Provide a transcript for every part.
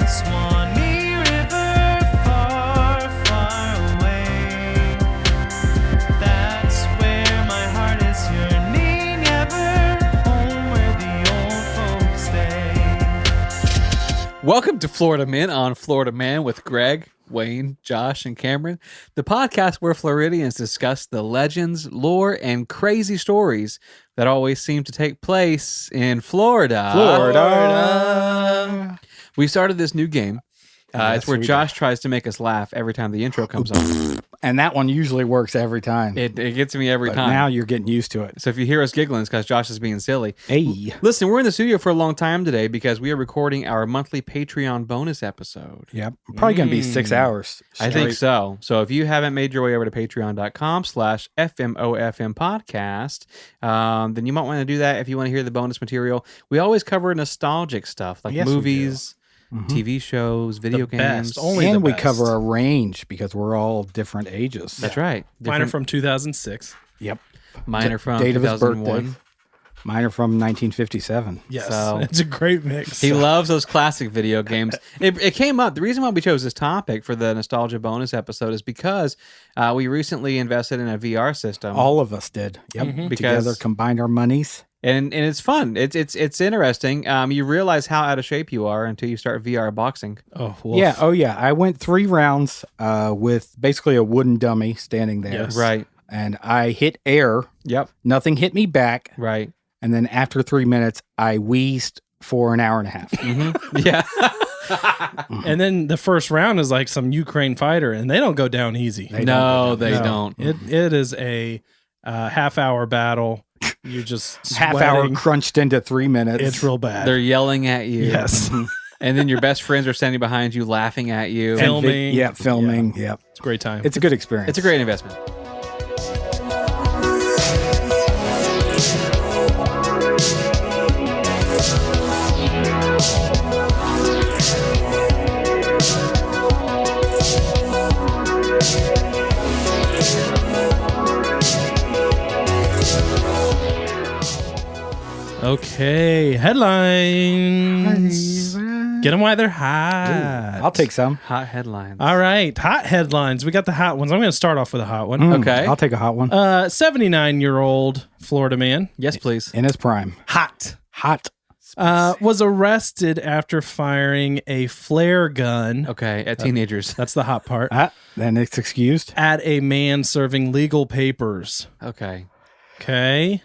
Swanee River, far, far away. That's where my heart is yearning ever, home where the old folks stay. Welcome to Florida Men on Florida Man with Greg, Wayne, Josh, and Cameron, the podcast where Floridians discuss the legends, lore, and crazy stories that always seem to take place in Florida. We started this new game. It's where Josh tries to make us laugh every time the intro comes on. And that one usually works every time. It gets me every time. Now you're getting used to it. So if you hear us giggling, it's because Josh is being silly. Hey. Listen, we're in the studio for a long time today because we are recording our monthly Patreon bonus episode. Yep. Probably going to be 6 hours. I think so. So if you haven't made your way over to patreon.com/FMOFM podcast, then you might want to do that if you want to hear the bonus material. We always cover nostalgic stuff like movies, TV shows, video games. And we cover a range because we're all different ages. That's right. Mine are from 2006. Yep. Mine are from Date of his 2001. birthday. Mine are from 1957. Yes. So- It's a great mix. He loves those classic video games. It came up. The reason why we chose this topic for the nostalgia bonus episode is because we recently invested in a VR system. All of us did. Yep. Together, combined our monies. And it's fun. It's interesting. You realize how out of shape you are until you start VR boxing. Oh, wolf. Yeah. Oh, yeah. I went 3 rounds with basically a wooden dummy standing there. Yes. Right. And I hit air. Yep. Nothing hit me back. Right. And then after 3 minutes, I wheezed for an hour and a half. Yeah. And then the first round is like some Ukraine fighter, and they don't go down easy. They don't. It is a half-hour battle. You're just Half sweating. hour crunched into 3 minutes. It's real bad. They're yelling at you. Yes. And then your best friends are standing behind you, laughing at you. Filming. Filming. Yeah. Yep. It's a great time. It's a good experience. It's a great investment. Okay, headlines. Get them while they're hot. I'll take some. Hot headlines. All right, hot headlines. We got the hot ones. I'm going to start off with a hot one. Okay. I'll take a hot one. 79-year-old Florida man, Yes, please. In his prime. hot, Hot. was arrested after firing a flare gun. Okay, at teenagers. That's the hot part. Then it's excused. At a man serving legal papers. Okay. Okay.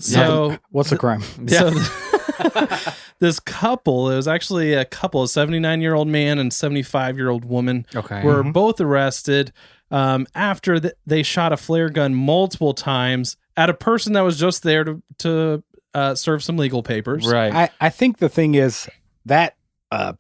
So, So, what's the crime? so this couple, it was actually a couple, a 79-year-old man and 75-year-old woman, Okay. were both arrested after they shot a flare gun multiple times at a person that was just there to serve some legal papers. Right. I think the thing is that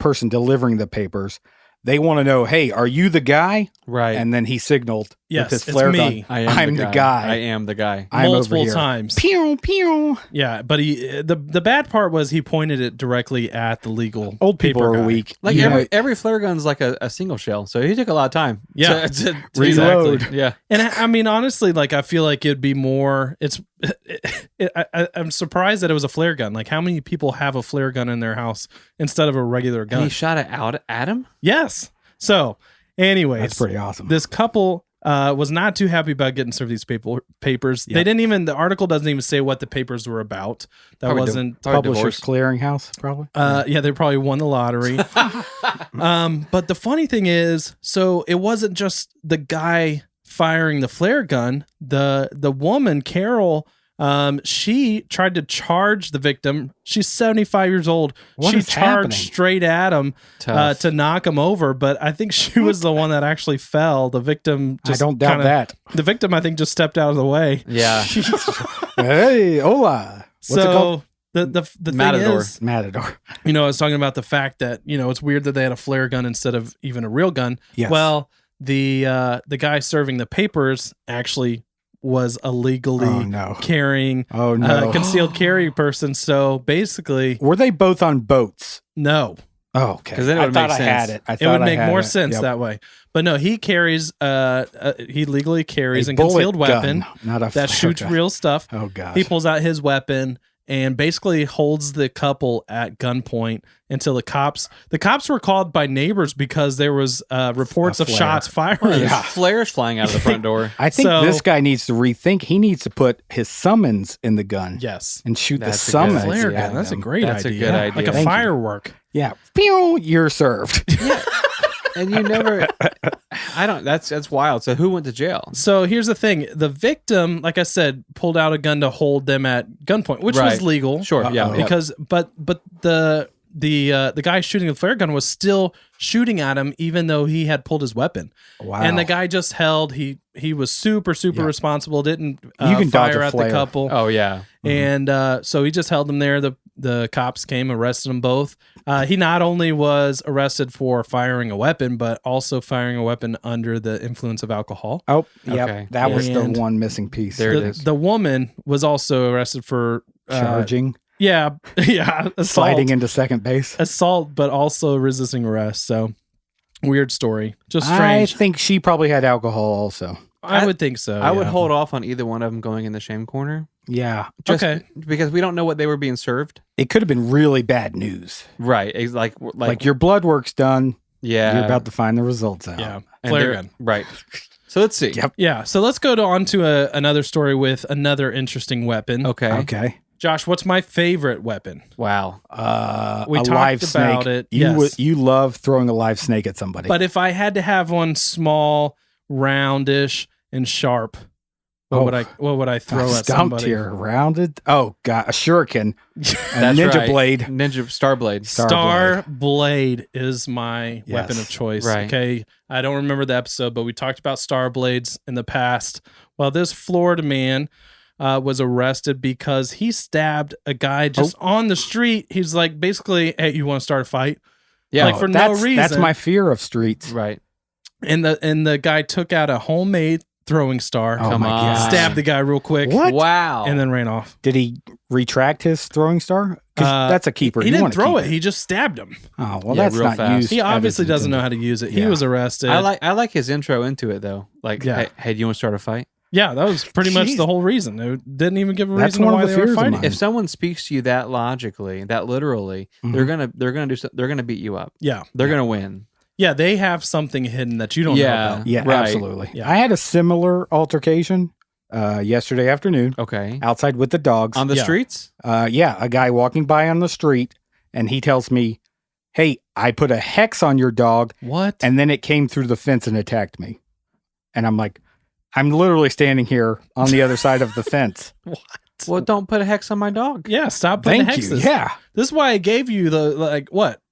person delivering the papers, they want to know, hey, are you the guy? Right. And then he signaled Yes, with his it's flare me. gun. I'm the guy. I am the guy. I'm over Multiple here. times. Pew, pew. Yeah, but the bad part was he pointed it directly at the legal Old people paper are guy. weak. Like You know, every flare gun's like a single shell, so he took a lot of time. Yeah. to Reload. Exactly. Yeah. And I mean, honestly, like I feel like it'd be more. I'm surprised that it was a flare gun. Like, how many people have a flare gun in their house instead of a regular gun? And he shot it out at him? Yes. So, anyways, that's pretty awesome. this couple was not too happy about getting served these papers. Yep. They didn't even. The article doesn't even say what the papers were about. That Probably wasn't. Publishers Clearinghouse, probably. Yeah, they probably won the lottery. But the funny thing is, so it wasn't just the guy firing the flare gun. The woman, Carol, she tried to charge the victim. She's 75 years old. What She is charged happening? straight at him Tough. to knock him over. But I think she was the one that actually fell. The victim just I don't doubt that. The victim, I think, just stepped out of the way. Yeah. Hey, hola. What's it called? The thing Matador. is, Matador. I was talking about the fact that, it's weird that they had a flare gun instead of even a real gun. Yes. Well, the guy serving the papers actually was illegally carrying concealed carry person. So basically, were they both on boats? no. Oh, okay. Because then it would I thought make I had sense. it. It would make more sense that way. But no, he carries he legally carries a concealed weapon not a that shoots okay. real stuff. Oh gosh. He pulls out his weapon and basically holds the couple at gunpoint until the cops were called by neighbors because there was reports A of flare. shots fired. There's flares flying out of the front door. I think So- this guy needs to rethink. He needs to put his summons in the gun Yes. and shoot That's the a good summons. Flare idea. gun. That's a him. great That's a idea. good Like idea. a Thank you. firework. Yeah. Pew, you're served. And you never. I don't. That's wild. So who went to jail? So here's the thing: the victim, like I said, pulled out a gun to hold them at gunpoint, which was Right. legal. Sure. Yeah. Uh-oh. yeah. Because, but the guy shooting the flare gun was still shooting at him, even though he had pulled his weapon. Wow. And the guy just held. He was super Yeah. responsible. Didn't You can dodge fire a at the flare. couple. Oh yeah. And so he just held them there. The cops came, arrested them both. He not only was arrested for firing a weapon, but also firing a weapon under the influence of alcohol. Oh, yep. Okay. That was And the one missing piece. There it The, is. the woman was also arrested for Charging, yeah, assault, sliding into second base. assault, but also resisting arrest. So weird story, just I strange. think she probably had alcohol also. I would think so. I would yeah. hold off on either one of them going in the shame corner. Yeah. Just Okay. because we don't know what they were being served. It could have been really bad news. Right. It's Like your blood work's done. yeah. You're about to find the results out. Yeah, and flare they're- gun. Right. So let's see. Yep. Yeah, so let's go on to another story with another interesting weapon. Okay. Okay. Josh, what's my favorite weapon? Wow. We a talked live about snake. it, You yes. you love throwing a live snake at somebody. But if I had to have one small, roundish, and sharp, what would I throw at stumped somebody? here, rounded. Oh god, a shuriken, a That's ninja right. blade. Ninja Star Blade. Star Blade is my weapon Yes. of choice. Right. Okay. I don't remember the episode, but we talked about Star Blades in the past. Well, this Florida man was arrested because he stabbed a guy just on the street. He's like, basically, hey, you want to start a fight? Yeah. Like, for no That's reason. my fear of streets. right. And the guy took out a homemade throwing star, Oh Come my on. god! stabbed the guy real quick, What? Wow. and then ran off. Did he retract his throwing star? 'Cause that's a keeper. He You didn't wanna throw keep it. He just stabbed him. Oh well, Yeah, that's real not fast. used. He obviously evidence doesn't know in- how to use it. He Yeah. was arrested. I like his intro into it though. Like, Yeah. hey, do you want to start a fight? Yeah, that was pretty much Jeez. the whole reason. They didn't even give a That's reason one why of the they were fears of fighting. mine. If someone speaks to you that logically, that literally, Mhm. they're gonna beat you up. Yeah, They're gonna win. yeah, they have something hidden that you don't know Yeah. about. Yeah, Right. absolutely. Yeah. I had a similar altercation yesterday afternoon Okay. outside with the dogs. On the Yeah. streets. Yeah, a guy walking by on the street, and he tells me, "Hey, I put a hex on your dog, What? and then it came through the fence and attacked me." And I'm like, "I'm literally standing here on the other side of the fence." Well, don't put a hex on my dog. Yeah, stop putting Thank hexes. you. Yeah, This is why I gave you the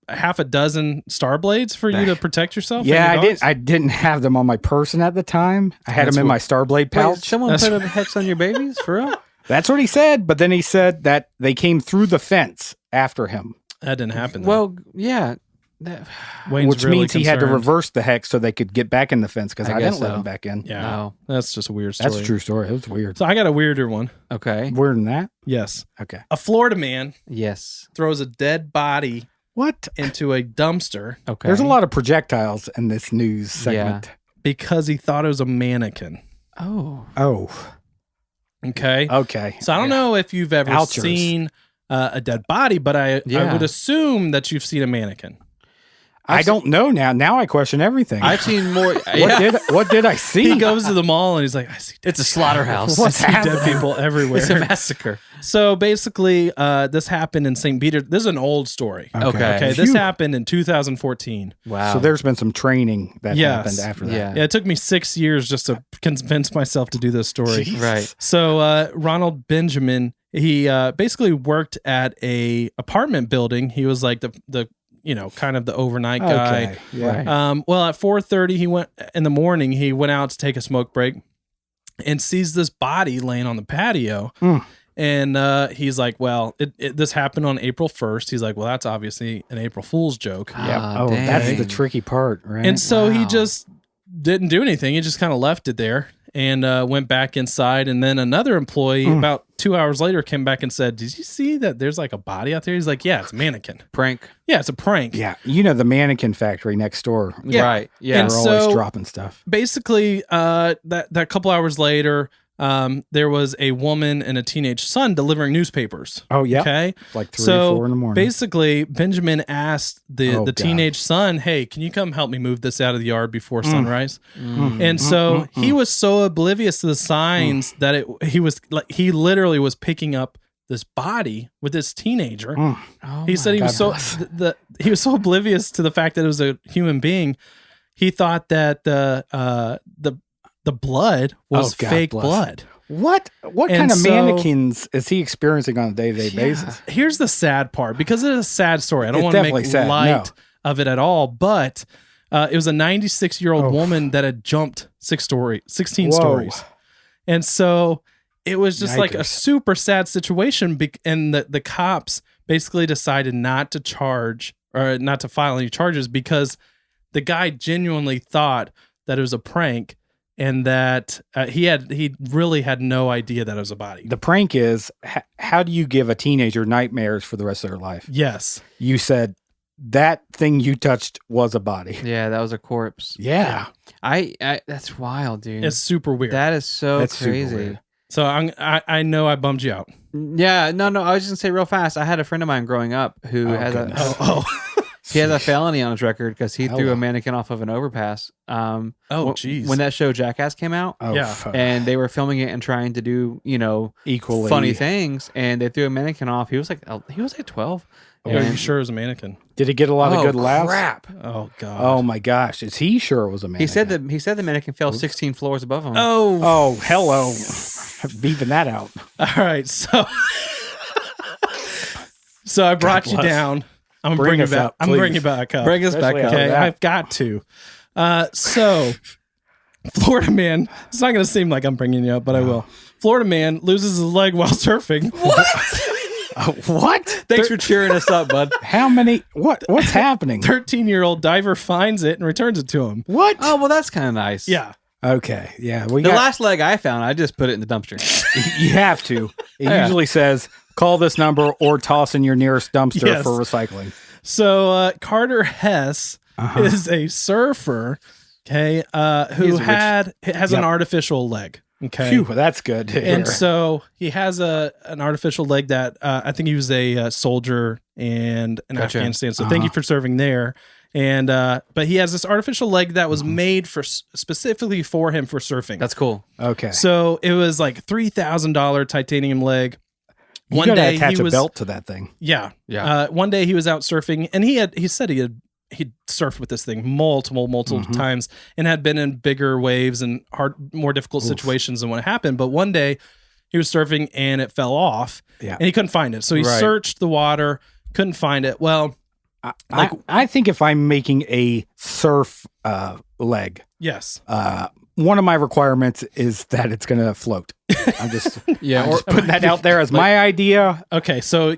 half a dozen star blades for you to protect yourself. and yeah. your I didn't. dogs? I didn't have them on my person at the time. I had That's them in what- my Starblade Wait, pouch. someone That's- put a hex on your babies for real? That's what he said. But then he said that they came through the fence after him, That didn't happen. Though. Well, yeah. That, Wayne's which really means he had to concerned. reverse the hex so they could get back in the fence because I I, guess didn't let so. them back in. Yeah, No. that's just a weird story. That's a true story. It was weird. So I got a weirder one. Okay. Weirder than that. Yes, Okay. a Florida man Yes. throws a dead body What? into a dumpster Okay. There's a lot of projectiles in this news segment. because he thought it was a mannequin. Oh. Oh, Okay. okay. So I don't know if you've ever Ouchers. seen a dead body, but I Yeah. would assume that you've seen a mannequin. I don't know now. Now I question everything. I've seen more. What did I see? He goes to the mall and he's like, I see dead It's a slaughterhouse. What's I see dead happening? people everywhere. It's a massacre. So basically, this happened in St. Peter. This is an old story. Okay. Okay, this Phew. happened in 2014. Wow. So there's been some training that Yes. happened after that. Yeah. Yeah, it took me 6 years just to convince myself to do this story. Jeez. Right. So Ronald Benjamin, he basically worked at a apartment building. He was like the kind of the overnight guy. Okay. Yeah. Right. Well, at 4:30, he went in the morning. He went out to take a smoke break, and sees this body laying on the patio. Mm. And he's like, "Well, this happened on April 1st." He's like, "Well, that's obviously an April Fool's joke." Yep. Ah, Oh, that's dang. the tricky part, right? And so he Wow. just didn't do anything. He just kind of left it there and went back inside. And then another employee, about 2 hours later, came back and said, "Did you see that there's like a body out there?" He's like, "Yeah, it's a mannequin. Prank. Yeah, it's a prank." yeah, the mannequin factory next door. Yeah. Right. Yeah. And They're so- always dropping stuff. Basically, that couple hours later, there was a woman and a teenage son delivering newspapers. Oh, yeah. Okay. Like 3 So or 4 in the morning. basically, Benjamin asked the Oh, God. teenage son, "Hey, can you come help me move this out of the yard before Mm. sunrise?" And so he was so oblivious to the signs that he literally was picking up this body with this teenager. Mm. He said he was God so he was so oblivious to the fact that it was a human being. He thought that the blood was Oh, God fake bless. blood. What And kind of so- mannequins is he experiencing on a day-to-day basis? Here's the sad part, because it is a sad story. I don't It's want to definitely make sad, light of it at all, but it was a 96-year-old woman that had jumped 16 Whoa. stories. And so it was just like a Yikers. super sad situation. And the cops basically decided not to charge or not to file any charges because the guy genuinely thought that it was a prank and that he really had no idea that it was a body. The prank is, how do you give a teenager nightmares for the rest of their life? Yes. You said that thing you touched was a body. Yeah, that was a corpse. Yeah. I that's wild, dude. It's super weird. That is so That's super crazy. weird. So I know I bummed you out. Yeah, no. I was just gonna say real fast. I had a friend of mine growing up who Oh, has goodness. he has a felony on his record because he threw Hello. a mannequin off of an overpass. Oh, jeez. When that show Jackass came out, Oh, Yeah. fuck. and they were filming it and trying to do Equally funny things, and they threw a mannequin off. He was like 12. Are you And- sure it was a mannequin? Did he get a lot of good laughs? Crap. Oh God. Oh my gosh! Is he sure it was a man? He said the mannequin fell 16 floors above him. Oh. Oh, hello! Beeping that out. All right. So I brought you bless. down. I'm gonna Bring bring you us back. up, I'm please. bringing you back up. Bring us back Especially up. after Okay, that. I've got to. So, Florida man. It's not going to seem like I'm bringing you up, but I will. Florida man loses his leg while surfing. What? Thanks for cheering us up, bud. How many? What's happening? 13-year-old diver finds it and returns it to him. What? Oh, well, that's kind of nice. Yeah. Okay. Yeah. We The got. last leg I found, I just put it in the dumpster. You have to. It Yeah. usually says call this number or toss in your nearest dumpster Yes. for recycling. So Carter Hess Uh-huh. is a surfer, okay, who He's rich. has an Yep. artificial leg. Okay. Phew, that's good to hear. And so he has an artificial leg that I think he was a soldier in Gotcha. Afghanistan. So thank you for serving there. And but he has this artificial leg that was made for specifically for him for surfing. That's cool. Okay. So it was like $3,000 titanium leg. You One gotta day attach he a was belt to that thing. Yeah. one day he was out surfing and he said he'd surfed with this thing multiple times and had been in bigger waves and more difficult situations than what happened. But one day he was surfing and it fell off Yeah. and he couldn't find it. So he Right. searched the water, couldn't find it. Well, I think if I'm making a surf leg, yes. one of my requirements is that it's going to float. I'm just, Yeah. I'm just putting that out there as my idea. Okay. So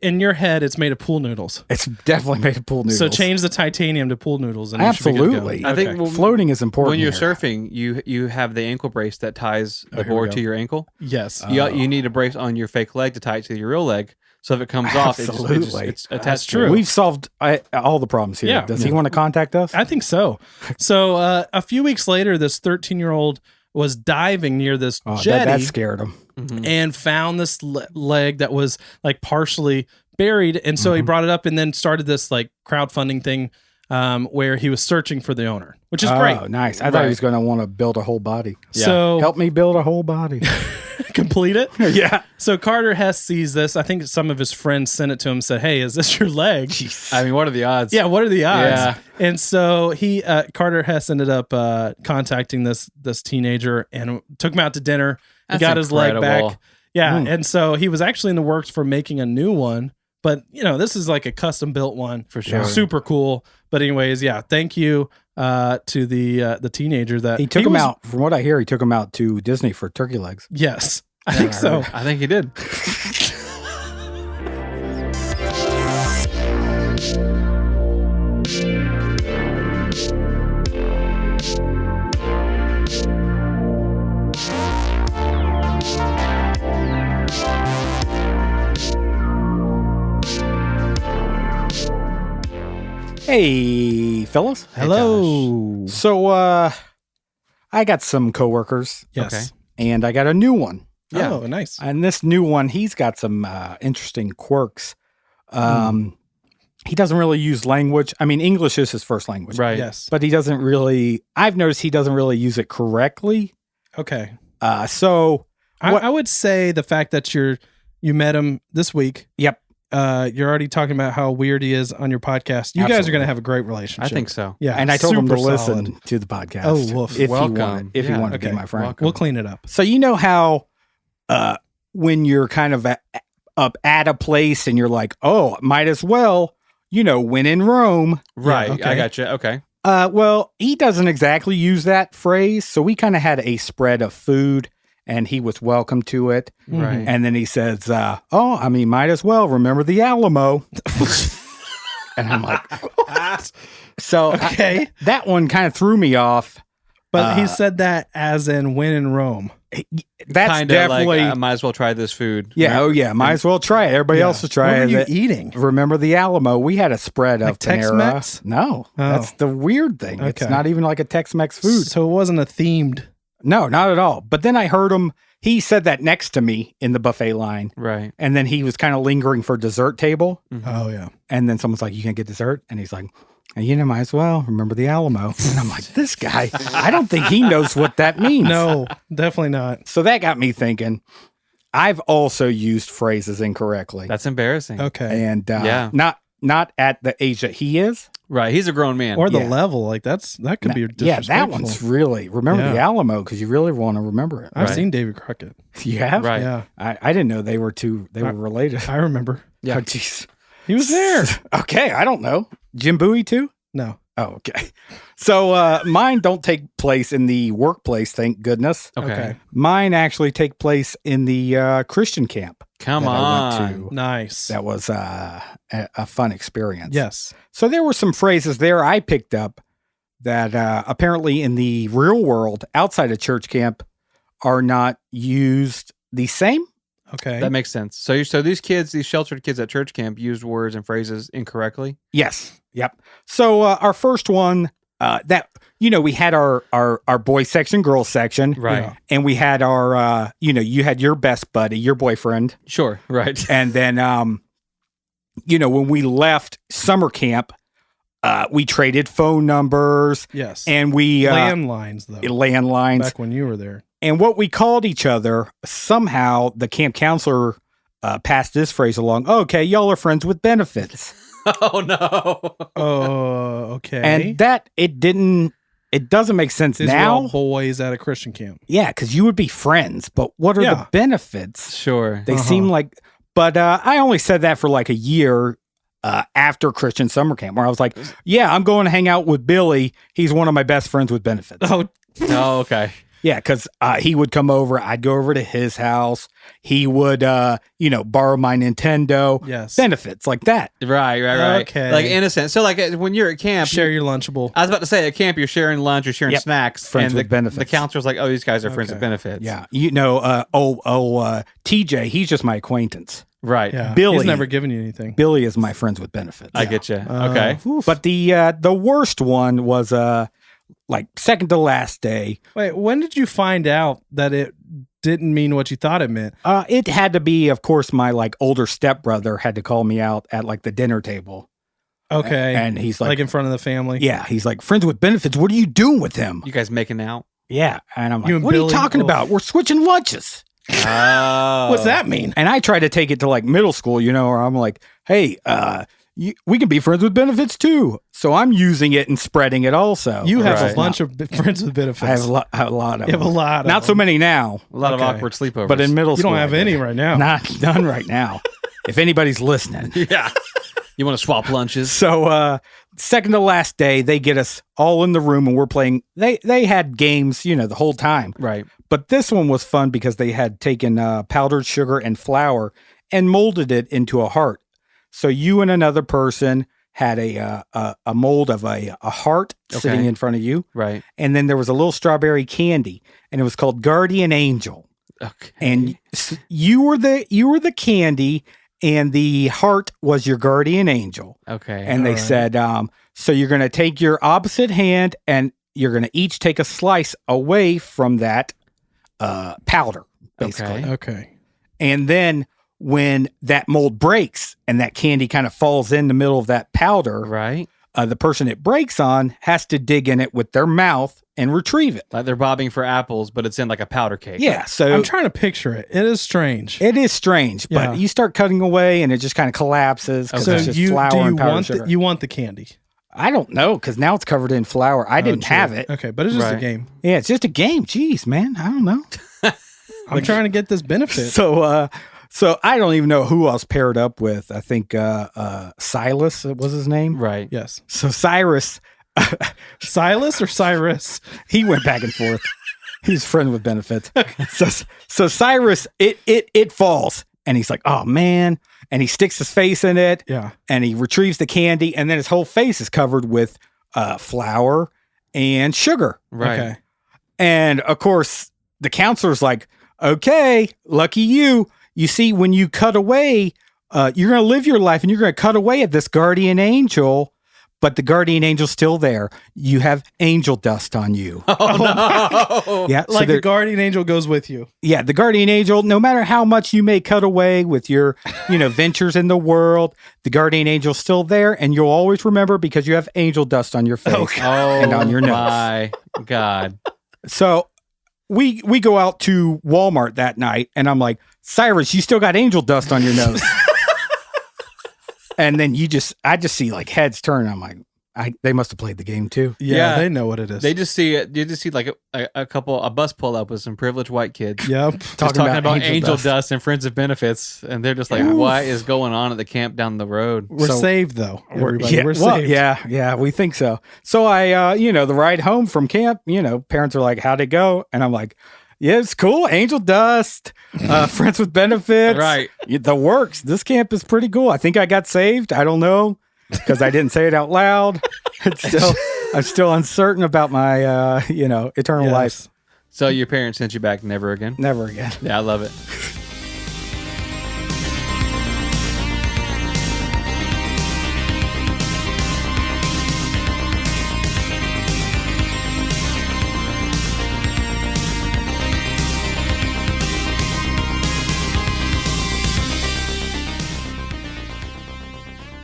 in your head, it's made of pool noodles. It's definitely made of pool noodles. So change the titanium to pool noodles. And you should be good to go. Absolutely. I think Okay. well, Floating is important. when you're here. surfing, you have the ankle brace that ties the here we board go. to your ankle. Yes. You need a brace on your fake leg to tie it to your real leg. So if it comes off, Absolutely. it's attached That's to true. it. We've solved all the problems here. Yeah. Does he want to contact us? I think so. So a few weeks later, this 13-year-old was diving near this Oh, jetty that scared him. and found this leg that was like partially buried. And so he brought it up and then started this like crowdfunding thing where he was searching for the owner, which is great. Oh, nice. I thought he was going to want to build a whole body. So Help me build a whole body. complete it. yeah. So Carter Hess sees this. I think some of his friends sent it to him and said, "Hey, is this your leg?" I mean, what are the odds? Yeah, what are the odds? Yeah. And so he Carter Hess ended up contacting this teenager and took him out to dinner. He That's got his leg incredible. back. Yeah, and so he was actually in the works for making a new one, but this is like a custom built one For sure. Super cool. But anyways, yeah, thank you to the teenager that He took him was- out. From what I hear, he took him out to Disney for turkey legs. Yes, I think so. I think he did. Hey, fellas. Hello. So, I got some coworkers. Yes. Okay. and I got a new one. Yeah. Oh, nice. And this new one, he's got some interesting quirks. He doesn't really use language. I mean, English is his first language. Right. Yes. But he doesn't really, I've noticed he doesn't really use it correctly. Okay. So, I would say the fact that you met him this week. Yep. You're already talking about how weird he is on your podcast. You guys are Absolutely. going to have a great relationship. I think so. Yeah. and I told him to super listen solid. to the podcast. Oh, woof. If Welcome. he Yeah, wanted to okay. be my friend. Welcome. We'll clean it up. So you know how when you're kind of up at a place and you're like, oh, might as well, when in Rome. Right. okay. I got you. Okay. Well, he doesn't exactly use that phrase. So we kind of had a spread of food and he was welcome to it. Right. And then he says, might as well remember the Alamo. And I'm like, so Okay. that one kind of threw me off. But he said that as in when in Rome. That's Kinda definitely, like, I might as well try this food. yeah. Oh yeah. Might as well try it. Everybody else will try What it. were you eating? Remember the Alamo? We had a spread Like of Panera. Tex-Mex? No, that's the weird thing. It's Okay. not even like a Tex-Mex food. So it wasn't a themed. No, not at all. But then I heard him. He said that next to me in the buffet line, Right. and then he was kind of lingering for dessert table. Oh, yeah. And then someone's like, "You can get dessert," and he's like, might as well remember the Alamo." And I'm like, "This guy, I don't think he knows what that means." No, definitely not. So that got me thinking. I've also used phrases incorrectly, That's embarrassing. Okay. and Yeah. not at the age that he is. Right. He's a grown man. Or the Yeah. level. Like that could be Yeah, disrespectful. that one's really remember the Yeah. Alamo because you really want to remember it. I've Right. seen David Crockett. You have? Right. Yeah. I didn't know they were related. I remember. Yeah. Oh, jeez. He was there. Okay, I don't know. Jim Bowie too? No. Oh, okay. So mine don't take place in the workplace, thank goodness. Okay. Mine actually take place in the Christian camp. Come that I on. went to. Nice. That was a fun experience. Yes. So there were some phrases there I picked up that apparently in the real world outside of church camp are not used the same. Okay. That makes sense. So these kids, these sheltered kids at church camp, used words and phrases incorrectly. Yes. Yep. So our first one we had our boys section, girls section, Right. Yeah. and we had our you had your best buddy, your boyfriend, Sure. Right. and then when we left summer camp, we traded phone numbers Yes. and we landlines though. landlines, Back when you were there. and what we called each other. Somehow the camp counselor passed this phrase along. Okay, y'all are friends with benefits. Oh no. Oh, okay. And that it doesn't make sense These were now. all boys at a Christian camp. Yeah, because you would be friends, but what are Yeah. the benefits? Sure. They Uh-huh. seem like, but I only said that for like a year after Christian summer camp, where I was like, yeah, I'm going to hang out with Billy. He's one of my best friends with benefits. Oh, Oh, okay. Yeah, because he would come over. I'd go over to his house. He would, borrow my Nintendo. yes. Benefits like that. Right. Okay. Like innocent. So like when you're at camp, Share your Lunchable. I was about to say at camp you're sharing lunch, you're sharing Yep. snacks, Friends and with benefits. the counselor's like, oh, these guys are friends with Okay. benefits. Yeah. TJ, he's just my acquaintance. Right. Yeah. Billy. He's never given you anything. Billy is my friends with benefits. I get you. Okay. But the worst one was like second to last day. Wait, when did you find out that it didn't mean what you thought it meant? It had to be, of course, my like older stepbrother had to call me out at like the dinner table. Okay. And he's like, in front of the family? yeah, he's like, friends with benefits. What are you doing with him? You guys making out? Yeah. And I'm like, You and what are you Billy- talking oh. about? We're switching lunches. Oh. What's that mean? And I tried to take it to like middle school, where I'm like, hey, we can be friends with benefits too. So I'm using it and spreading it also. You have Right. a bunch of friends with benefits. I have a lot of You have a them. lot of Not so them. many now, A lot Okay. of awkward sleepovers. but in middle You school. don't have I did. any right now. None right now. If anybody's listening. yeah. You want to swap lunches? So second to last day, they get us all in the room and we're playing. They had games, the whole time. Right. But this one was fun because they had taken powdered sugar and flour and molded it into a heart. So you and another person had a mold of a heart sitting Okay. in front of you. Right. And then there was a little strawberry candy and it was called Guardian Angel. Okay. And you were the candy and the heart was your guardian angel. Okay. And they All right. said, so you're going to take your opposite hand and you're going to each take a slice away from that powder, basically. Okay. And then when that mold breaks and that candy kind of falls in the middle of that powder, Right. The person it breaks on has to dig in it with their mouth and retrieve it. Like they're bobbing for apples, but it's in like a powder cake. Yeah, so I'm trying to picture it. It is strange. it is strange, Yeah. but you start cutting away and it just kind of collapses because So it's just you flour do you and powdered want sugar. you want the candy? I don't know because now it's covered in flour. I didn't true. have it. Okay, but it's just a Right. game. Yeah, it's just a game. Jeez, man, I don't know. I'm trying to get this benefit. So I don't even know who else paired up with. I think Silas was his name. Right. Yes. So Cyrus, Silas or Cyrus? he went back and forth. He's friend with benefits. So Cyrus, it falls, and he's like, "Oh man!" And he sticks his face in it, Yeah. and he retrieves the candy, and then his whole face is covered with flour and sugar. Right. Okay. And of course, the counselor's like, "Okay, lucky you. You see, when you cut away, you're going to live your life, and you're going to cut away at this guardian angel." But the guardian angel's still there. You have angel dust on you. Oh, no. Yeah, Like the guardian angel goes with you. yeah, the guardian angel, no matter how much you may cut away with your, ventures in the world, the guardian angel's still there, and you'll always remember because you have angel dust on your face Oh, and on your nose. my God. So we go out to Walmart that night, and I'm like, Cyrus, you still got angel dust on your nose. And then I just see like heads turn. I'm like, they must have played the game too. Yeah, Yeah. they know what it is. They just see it. You just see like a bus pull up with some privileged white kids. Yep. Just talking about angel dust and friends of benefits. And they're just like, what is going on at the camp down the road? We're So- saved though. Everybody. Yeah, We're well, saved. yeah, we think so. So I, the ride home from camp, parents are like, how'd it go? And I'm like, yeah, it's cool. Angel dust, friends with benefits. Right. The works. This camp is pretty cool. I think I got saved. I don't know because I didn't say it out loud. I'm still uncertain about my, eternal Yes. life. So your parents sent you back never again? Never again. Yeah, I love it.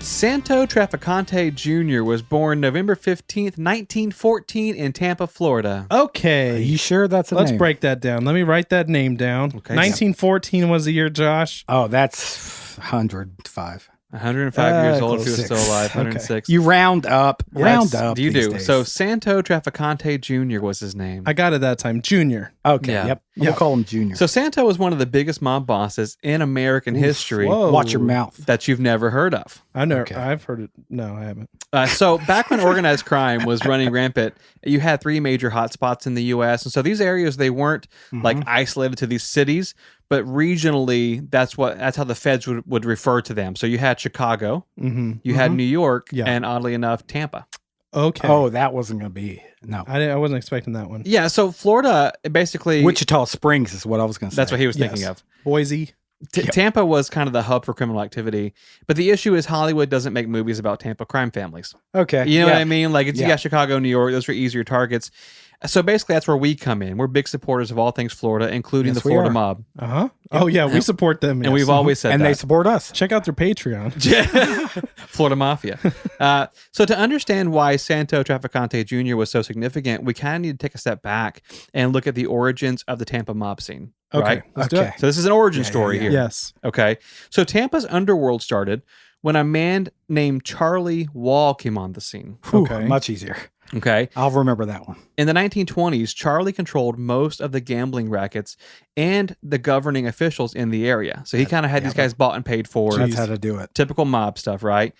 Santo Trafficante Jr. was born November 15th, 1914 in Tampa, Florida. Are Okay. you sure that's a Let's name? break that down. Let me write that name down. Okay. 1914 was the year, Josh. Oh, that's 105. 105 years old if he was close. still alive, Okay. 106. You round up. Round Yes, up. you these do. days. So Santo Trafficante Jr. was his name. I got it that time. Junior. Okay. Yeah. Yep. We'll call him Junior. So Santo was one of the biggest mob bosses in American history Whoa. Watch your mouth. that you've never heard of. I know. Okay. I've heard it. No, I haven't. So back when organized crime was running rampant, you had three major hotspots in the U.S. And so these areas, they weren't like isolated to these cities, but regionally, that's how the feds would refer to them. So you had Chicago, Mm-hmm. you had New York, Yeah. and oddly enough, Tampa. Okay. Oh, that wasn't going to be. No. I wasn't expecting that one. Yeah. So Florida, basically, Wichita Springs is what I was going to say. that's what he was thinking Yes. of. Boise. Tampa was kind of the hub for criminal activity, but the issue is Hollywood doesn't make movies about Tampa crime families. Okay. You know what yeah. I mean? Like you Yeah. got Chicago, New York; those are easier targets. So basically, that's where we come in. We're big supporters of all things Florida, including Yes, the we Florida are. mob, Uh huh. Oh yeah, we support them. and yes. we've always said And that. they support us. check out their Patreon. Florida Mafia. So to understand why Santo Trafficante Jr. was so significant, we kind of need to take a step back and look at the origins of the Tampa mob scene. Okay, Right? let's do Okay. it. So this is an origin Yeah, story yeah, here. Yes. Okay. So Tampa's underworld started when a man named Charlie Wall came on the scene. Whew, Okay. Much easier. Okay. I'll remember that one. In the 1920s, Charlie controlled most of the gambling rackets and the governing officials in the area. So he kind of had these guys bought and paid for. That's how to do it. Typical mob stuff, right?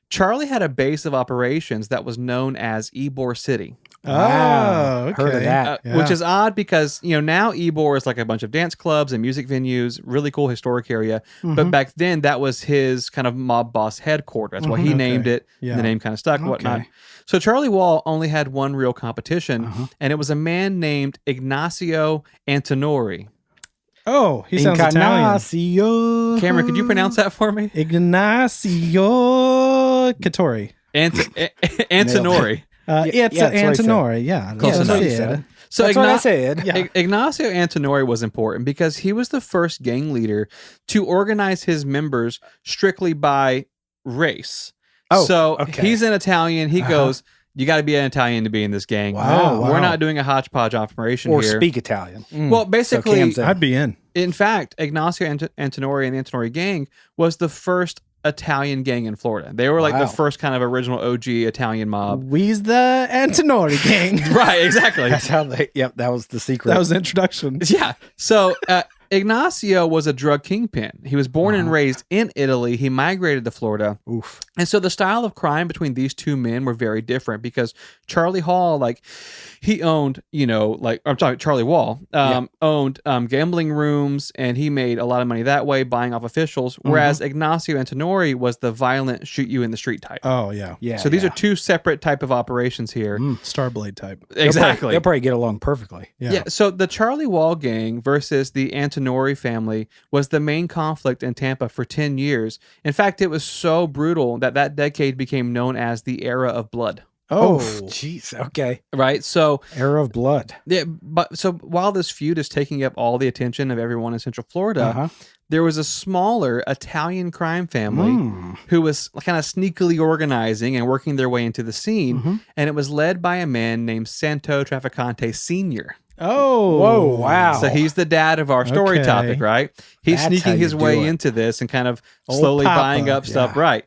Charlie had a base of operations that was known as Ybor City, Oh, okay. Heard of that. Yeah. which is odd because, now Ybor is like a bunch of dance clubs and music venues, really cool historic area. But back then, that was his kind of mob boss headquarters. That's why he Okay. named it. Yeah. The name kind of stuck, and whatnot. Okay. So Charlie Wall only had one real competition, and it was a man named Ignacio Antinori. Oh, he sounds Italian. Ignacio. Cameron, could you pronounce that for me? Ignacio Cattori. Antinori. It's yeah, that's what I Antinori. Yeah, Close that's enough. what you said. So That's what I said. Yeah. Ignacio Antinori was important because he was the first gang leader to organize his members strictly by race. Oh, so okay. he's an Italian. He Uh-huh. goes, you got to be an Italian to be in this gang. Wow. We're not doing a hodgepodge operation Or here. speak Italian. Well, basically, Cam's in. I'd be in. in fact, Ignacio Antinori and the Antinori gang was the first Italian gang in Florida. They were like Wow. the first kind of original OG Italian mob. We's the Antinori gang. Right, exactly. That's how they. Yep, that was the secret. That was the introduction. Yeah. So Ignacio was a drug kingpin. He was born and raised in Italy. He migrated to Florida. Oof. And so the style of crime between these two men were very different because Charlie Hall, like he owned, I'm talking Charlie Wall, owned gambling rooms and he made a lot of money that way buying off officials. Whereas Ignacio Antinori was the violent shoot you in the street type. Oh yeah. Yeah. So these are two separate type of operations here. Starblade type. Exactly. They'll probably get along perfectly. Yeah. So the Charlie Wall gang versus the Antinori family was the main conflict in Tampa for 10 years. In fact, it was so brutal that decade became known as the Era of Blood. Oh, jeez. Okay. Right. So, Era of blood. so while this feud is taking up all the attention of everyone in Central Florida, there was a smaller Italian crime family who was kind of sneakily organizing and working their way into the scene. And it was led by a man named Santo Trafficante Sr. Oh. Whoa, wow. So he's the dad of our story Okay. topic, right? He's That's how sneaking his you do way it. into this and kind of Old slowly Papa. buying up stuff, Yeah. right?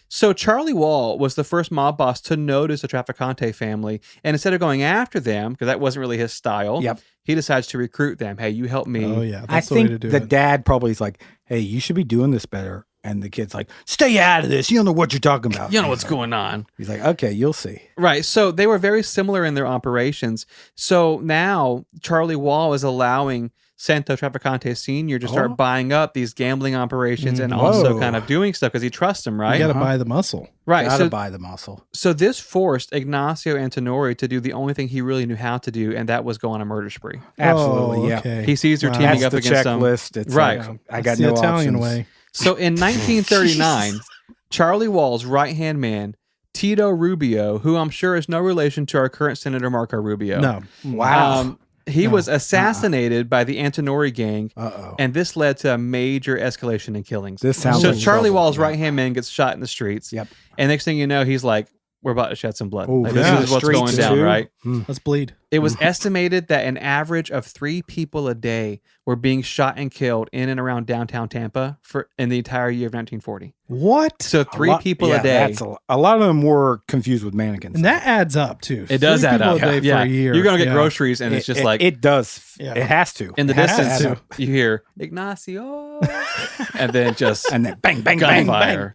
So Charlie Wall was the first mob boss to notice the Trafficante family, and instead of going after them, because that wasn't really his style, Yep. he decides to recruit them. Hey, you help me. Oh yeah. I That's the way to think do the it. dad probably is like, hey, you should be doing this better. And the kid's like, stay out of this. You don't know what you're talking about. You know what's going on. He's like, okay, you'll see. Right. So they were very similar in their operations. So now Charlie Wall is allowing Santo Trafficante Sr. to start buying up these gambling operations and also Whoa. kind of doing stuff because he trusts him, You right? got to buy the muscle. Right. Gotta So, buy the muscle. so this forced Ignacio Antinori to do the only thing he really knew how to do, and that was go on a murder spree. Absolutely, Oh, yeah. okay. He sees her Wow. teaming That's up the against them. checklist. It's Right. like, I That's got the no Italian options. way. So in 1939, Charlie Wall's right-hand man, Tito Rubio, who I'm sure is no relation to our current Senator Marco Rubio. No. Wow. He was assassinated by the Antinori gang, Uh-oh. and this led to a major escalation in killings. This sounds so like Charlie trouble. Wall's Yeah. right-hand man gets shot in the streets. Yep. And next thing you know, he's like, we're about to shed some blood. Ooh, Like, yeah. this is what's Streets going down, too. right? Let's bleed. It was estimated that an average of 3 people a day were being shot and killed in and around downtown Tampa in the entire year of 1940. What? So 3 people yeah, a day. That's a lot of them were confused with mannequins. And that adds up too. It does 3 add people up. a day Yeah. for a year. You're going to get Yeah. groceries, and it's just like it does. Yeah. It has to. in the It has to distance, add up. you hear Ignacio, and then just And then bang, bang, bang, bang. gunfire.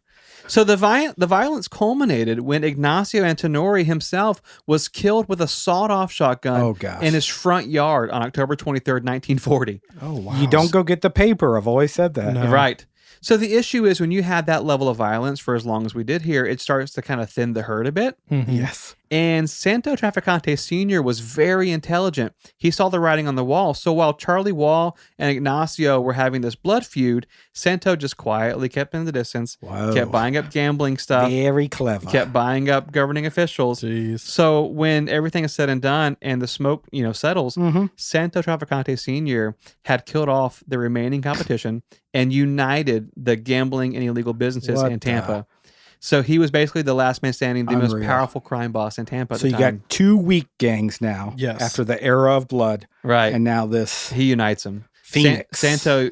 So the violence culminated when Ignacio Antinori himself was killed with a sawed-off shotgun Oh, gosh. in his front yard on October 23rd, 1940. Oh wow. You don't go get the paper. I've always said that. No. Right. So the issue is when you had that level of violence for as long as we did here, it starts to kind of thin the herd a bit. Yes. And Santo Trafficante Sr. was very intelligent. He saw the writing on the wall. So while Charlie Wall and Ignacio were having this blood feud, Santo just quietly kept in the distance, Whoa. kept buying up gambling stuff, Very clever. kept buying up governing officials. Jeez. So when everything is said and done and the smoke, settles, Mm-hmm. Santo Trafficante Sr. had killed off the remaining competition and united the gambling and illegal businesses What in Tampa. So he was basically the last man standing, the most Unreal. powerful crime boss in Tampa at So the you time. got 2 weak gangs now. Yes. After the era of blood. Right. And now this He unites them. Phoenix. Santo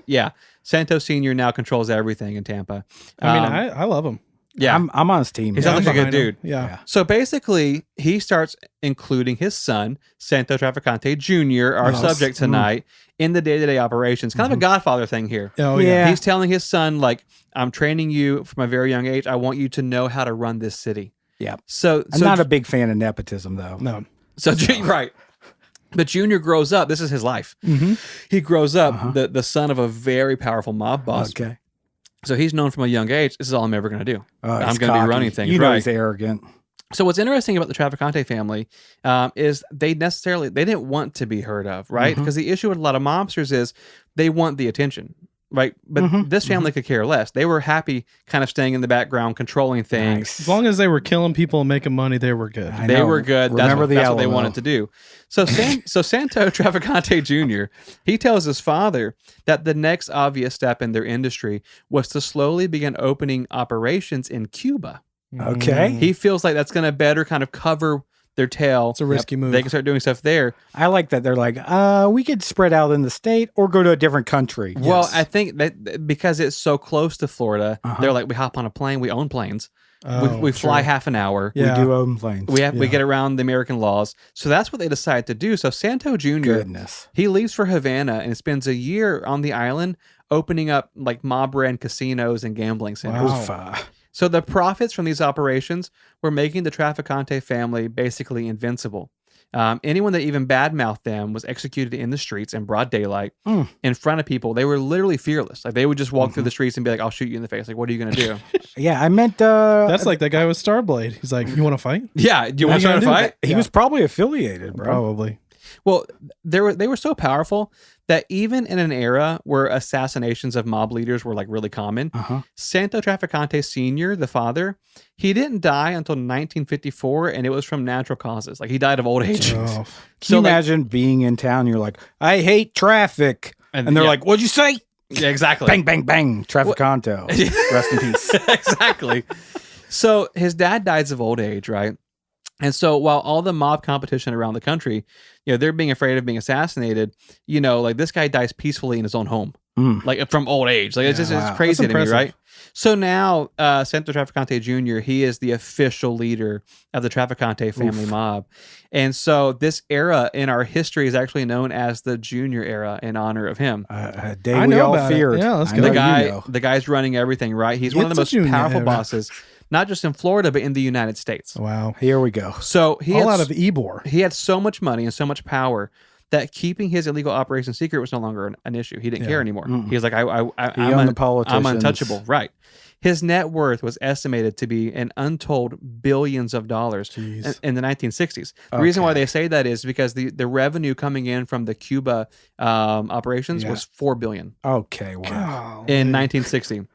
Sr. now controls everything in Tampa. I mean, I love him. yeah. I'm on his team. He now. sounds like a good behind him. dude. Yeah. Yeah. So basically, he starts including his son, Santo Trafficante Jr., our Yes. subject tonight, in the day-to-day operations. Kind of a Godfather thing here. Oh Yeah. yeah. He's telling his son, like, I'm training you from a very young age. I want you to know how to run this city. Yeah. So, I'm not a big fan of nepotism, though. No. right. But Junior grows up. This is his life. He grows up the son of a very powerful mob boss. Okay. So he's known from a young age, this is all I'm ever going to do. I'm He's going to be cocky. running things. You know right. he's arrogant. So what's interesting about the Trafficante family is they didn't want to be heard of, right? Because the issue with a lot of mobsters is they want the attention. right? But this family could care less. They were happy kind of staying in the background, controlling things. As long as they were killing people and making money, they were good. I They know. were good. That's Remember what, the that's what they Alamo. wanted to do. So Santo Traficante Jr., he tells his father that the next obvious step in their industry was to slowly begin opening operations in Cuba. Okay. He feels like that's going to better kind of cover their tail. It's a risky move. They can start doing stuff there. I like that they're like, we could spread out in the state or go to a different country. Well, Yes. I think that because it's so close to Florida, they're like, we hop on a plane, we own planes. We fly half an hour. Yeah. We do own planes. We get around the American laws. So that's what they decided to do. So Santo Jr., Goodness. he leaves for Havana and spends a year on the island opening up like mob ran casinos and gambling centers. Wow. Oof, So the profits from these operations were making the Traficante family basically invincible. Anyone that even badmouthed them was executed in the streets in broad daylight in front of people. They were literally fearless. Like they would just walk through the streets and be like, "I'll shoot you in the face." Like, what are you going to do? yeah, I meant That's like that guy with Starblade. He's like, you want to fight? Yeah, do you want to What are start you a gonna fight? he was probably affiliated, bro. Probably. Well, they were so powerful that even in an era where assassinations of mob leaders were like really common, Santo Traficante Sr., the father, he didn't die until 1954, and it was from natural causes. Like he died of old age. Oh. Can you So, like- imagine being in town? You're like, I hate traffic. And they're yeah. like, what'd you say? Yeah, exactly. Bang, bang, bang. Traficanto. Rest in peace. Exactly. So his dad dies of old age, right? And so while all the mob competition around the country, they're being afraid of being assassinated, like this guy dies peacefully in his own home, like from old age. Like it's just it's crazy to me, impressive. right? So now Santo Traficante Jr., he is the official leader of the Traficante family mob. And so this era in our history is actually known as the Junior era in honor of him. A day I we know all about it. feared. Yeah, let's I go. know The you guy, know. the guy's running everything, right? He's one of It's the a most junior powerful era. bosses, not just in Florida, but in the United States. Wow. Here we go. So he All had, out of Ebor. he had so much money and so much power that keeping his illegal operation secret was no longer an issue. He didn't care anymore. He was like, owned the politicians. I'm untouchable. Right. His net worth was estimated to be an untold billions of dollars in the 1960s. The reason why they say that is because the revenue coming in from the Cuba operations was $4 billion Okay, wow. in 1960.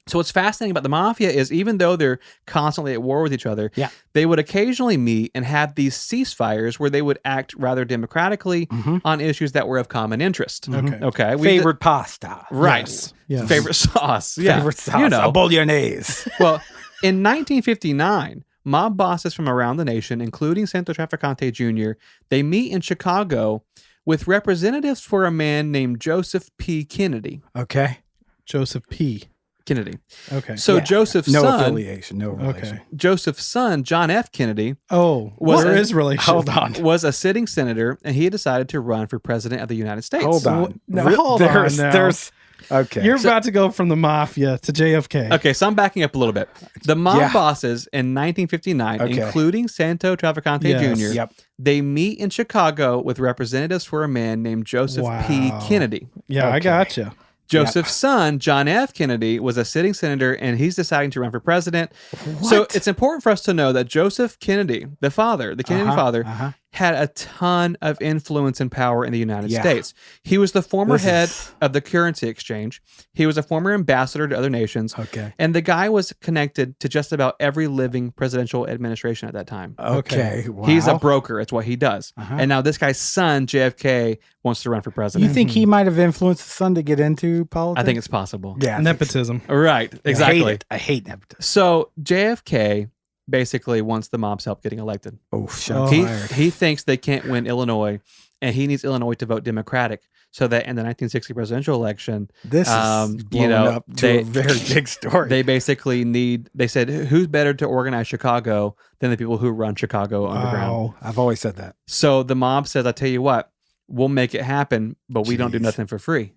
So what's fascinating about the mafia is even though they're constantly at war with each other, they would occasionally meet and have these ceasefires where they would act rather democratically on issues that were of common interest. Okay. Favorite pasta. Right. Yes. Favorite sauce. Yeah. Favorite sauce. A bolognese. Well, in 1959, mob bosses from around the nation, including Santo Traficante Jr., they meet in Chicago with representatives for a man named Joseph P. Kennedy. Okay. Joseph P. Kennedy. Okay. So Joseph's No son, affiliation. No relation. Okay. Joseph's son, John F. Kennedy, Oh, Was there it- is relation. Hold on. was a sitting senator, and he had decided to run for president of the United States. Hold on. No, hold on now. There's okay. You're about to go from the mafia to JFK. Okay, so I'm backing up a little bit. The mob Yeah. bosses in 1959, Okay. including Santo Traficante Yes. Jr., Yep. they meet in Chicago with representatives for a man named Joseph P. Wow. Kennedy. Yeah, I Okay. gotcha. Joseph's son, John F. Kennedy, was a sitting senator, and he's deciding to run for president. So it's important for us to know that Joseph Kennedy, the father, the Kennedy father, had a ton of influence and power in the United States. He was the former head of the currency exchange. He was a former ambassador to other nations. Okay. And the guy was connected to just about every living presidential administration at that time. Okay. Wow. He's a broker. It's what he does. And now this guy's son, JFK, wants to run for president. You think he might have influenced his son to get into politics? I think it's possible. yeah. Nepotism. Right. Exactly. I hate nepotism. So JFK basically wants the mob's help getting elected. Oh, shots he fired. he thinks they can't win Illinois, and he needs Illinois to vote Democratic so that in the 1960 presidential election, This is you blowing know, up to a very big story. they basically need. They said, who's better to organize Chicago than the people who run Chicago underground? Wow. I've always said that. So the mob says, "I tell you what, we'll make it happen, but we don't do Jeez. nothing for free.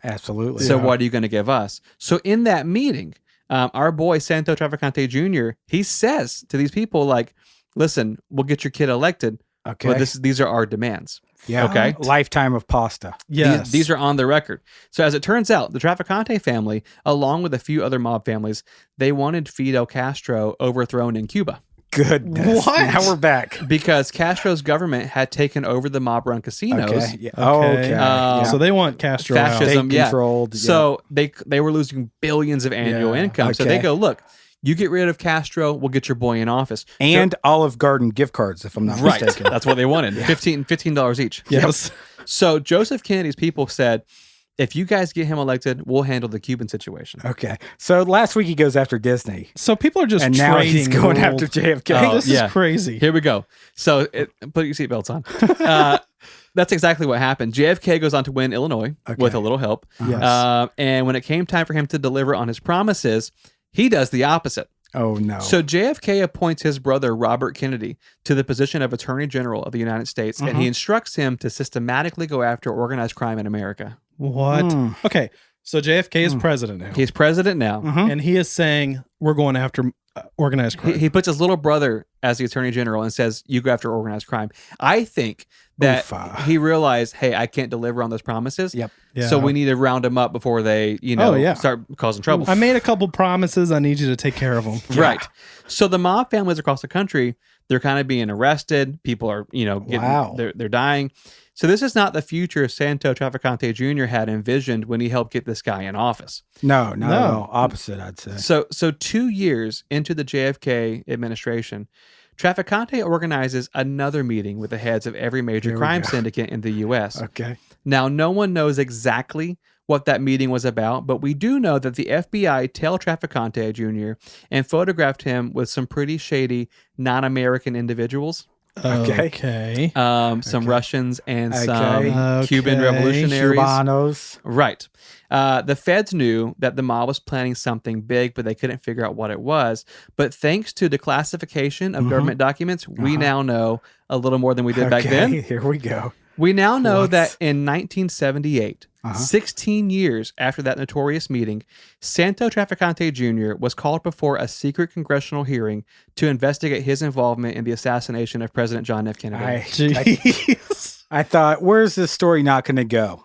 Absolutely. So what are you going to give us?" So in that meeting, our boy Santo Traficante Jr., he says to these people, like, "Listen, we'll get your kid elected, Okay. but these are our demands." yeah. okay. Lifetime of pasta. Yes. These are on the record. So as it turns out, the Traficante family, along with a few other mob families, they wanted Fidel Castro overthrown in Cuba. goodness. What? Now we're back. because Castro's government had taken over the mob-run casinos. Okay. Yeah. Oh, okay. Uh, So they want Castro out. Fascism, yeah. State-controlled. So they were losing billions of annual Yeah. income. So Okay. they go, look, you get rid of Castro, we'll get your boy in office. And Olive Garden gift cards, if I'm not Right. mistaken. That's what they wanted. $15 each. Yes. So Joseph Kennedy's people said, if you guys get him elected, we'll handle the Cuban situation. Okay. So last week he goes after Disney. So people are just And now he's trading going gold. after JFK. Oh, This yeah. is crazy. Here we go. So put your seatbelts on. That's exactly what happened. JFK goes on to win Illinois with a little help. Yes. And when it came time for him to deliver on his promises, he does the opposite. Oh, no. So JFK appoints his brother Robert Kennedy to the position of Attorney General of the United States, and he instructs him to systematically go after organized crime in America. What? Okay. So JFK is president now. He's president now. And he is saying, we're going after organized crime. He puts his little brother as the Attorney General and says, you go after organized crime. I think that Oof. he realized, hey, I can't deliver on those promises. Yep. Yeah. So we need to round them up before they, start causing trouble. I made a couple promises. I need you to take care of them. Right. So the mob families across the country, they're kind of being arrested. People are, getting, Wow. they're dying. So this is not the future Santo Trafficante Jr. had envisioned when he helped get this guy in office. No. No. Opposite, I'd say. So 2 years into the JFK administration, Trafficante organizes another meeting with the heads of every major Here we crime go. syndicate in the U.S. Okay. Now, no one knows exactly what that meeting was about, but we do know that the FBI tell Trafficante Jr. and photographed him with some pretty shady non-American individuals, Okay. some Russians and some Okay. Cuban Okay. revolutionaries. Cubanos. Right. The feds knew that the mob was planning something big, but they couldn't figure out what it was. But thanks to declassification of government documents, we now know a little more than we did back then. Here we go. We now know What? that in 1978, 16 years after that notorious meeting, Santo Trafficante Jr. was called before a secret congressional hearing to investigate his involvement in the assassination of President John F. Kennedy. Jeez. I thought, where's this story not going to go?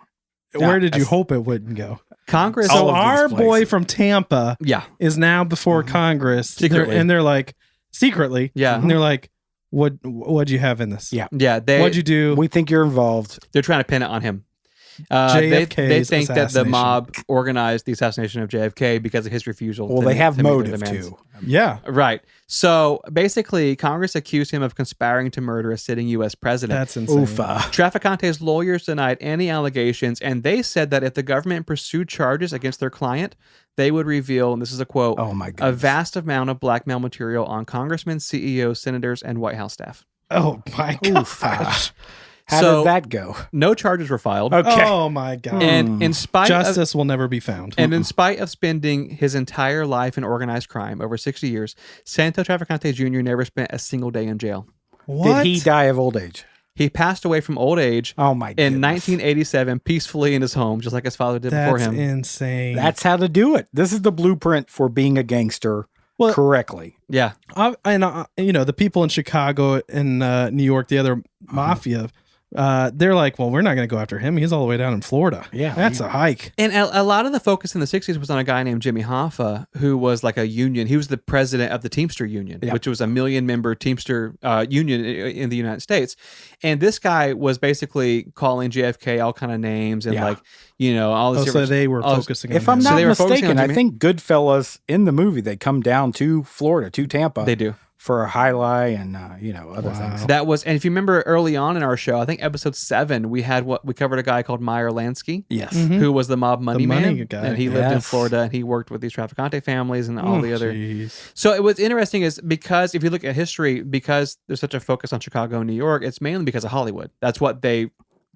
Where did you hope it wouldn't go? Congress. All So of these our boy places. from Tampa yeah. is now before Congress. Secretly. They're like, secretly. Yeah. And they're like, what'd you have in this? Yeah. Yeah. What'd you do? We think you're involved. They're trying to pin it on him. They JFK's think that the assassination. mob organized the assassination of JFK because of his refusal. Well, to- they have to meet their motive demands. too. Yeah. Right. So basically, Congress accused him of conspiring to murder a sitting U.S. president. That's insane. Oofa. Trafficante's lawyers denied any allegations, and they said that if the government pursued charges against their client, they would reveal, and this is a quote, Oh my a goodness. vast amount of blackmail material on congressmen, CEOs, senators, and White House staff. Oh my gosh. How So- did that go? No charges were filed. Okay. Oh my God. And in spite of Justice will never be found. And in spite of spending his entire life in organized crime, over 60 years, Santo Trafficante Jr. never spent a single day in jail. What? Did he die of old age? He passed away from old age Oh my goodness. in 1987 peacefully in his home, just like his father did before That's him. insane. That's how to do it. This is the blueprint for being a gangster Well- correctly. Yeah. The people in Chicago and New York, the other mafia, they're like, well, we're not going to go after him. He's all the way down in Florida. Yeah. That's a hike. And a lot of the focus in the 60s was on a guy named Jimmy Hoffa, who was like a union. He was the president of the Teamster Union, which was a 1 million member Teamster union in the United States. And this guy was basically calling JFK all kind of names and all this. So they were all this- focusing on If I'm him. So not they were focusing on mistaken, I Jimmy- think Goodfellas in the movie, they come down to Florida, to Tampa. They do. For a highlight and, other things. That was, and if you remember early on in our show, I think episode 7, we covered a guy called Meyer Lansky, Yes. who was the mob money money man, guy. and he lived in Yes. Florida, and he worked with these Trafficante families and all the other. Jeez. So what's interesting is because if you look at history, because there's such a focus on Chicago and New York, it's mainly because of Hollywood. That's what they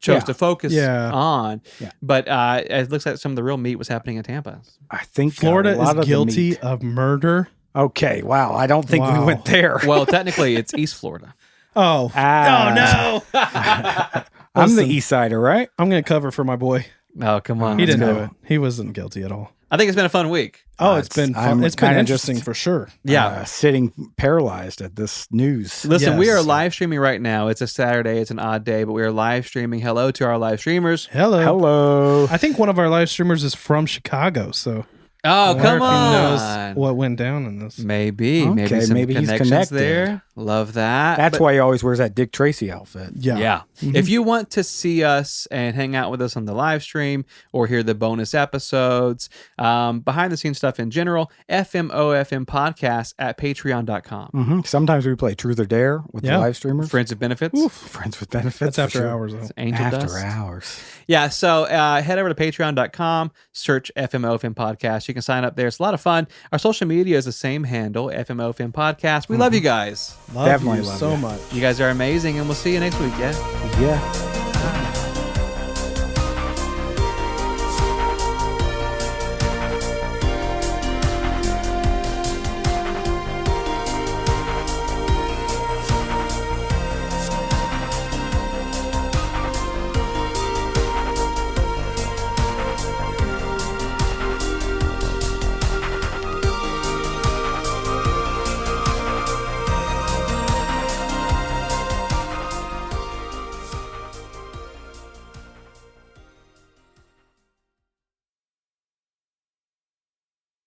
chose Yeah. to focus Yeah. on. Yeah. But it looks like some of the real meat was happening in Tampa. I think Florida a lot is of the guilty meat- of murder. Okay. Wow. I don't think we Wow. went there. Well, technically, it's East Florida. Oh. Ah. Oh, no. I'm the Listen. East Sider, right? I'm going to cover for my boy. Oh, come on. He let's didn't go. do it. He wasn't guilty at all. I think it's been a fun week. Oh, it's been fun. I'm It's been kinda interesting just- for sure. Yeah. Sitting paralyzed at this news. Listen, we Yes. are live streaming right now. It's a Saturday. It's an odd day, but we are live streaming. Hello to our live streamers. Hello. Hello. I think one of our live streamers is from Chicago. So Oh, wonder come if he on. knows what went down in this. Maybe Okay, some maybe he's connections connected. there. Love that. That's But- why he always wears that Dick Tracy outfit. Yeah. If you want to see us and hang out with us on the live stream or hear the bonus episodes, behind the scenes stuff in general, FMOFM podcast at patreon.com. Sometimes we play Truth or Dare with the live streamers. Friends of Benefits. Friends with benefits. That's for after sure. hours, though. Angel After Dust. hours. Yeah, so head over to patreon.com, search FMOFM podcast. You can sign up there. It's a lot of fun. Our social media is the same handle, FMOFM podcast. We love you guys. Love Definitely you love so you. much. You guys are amazing, and we'll see you next week, yeah? Yeah.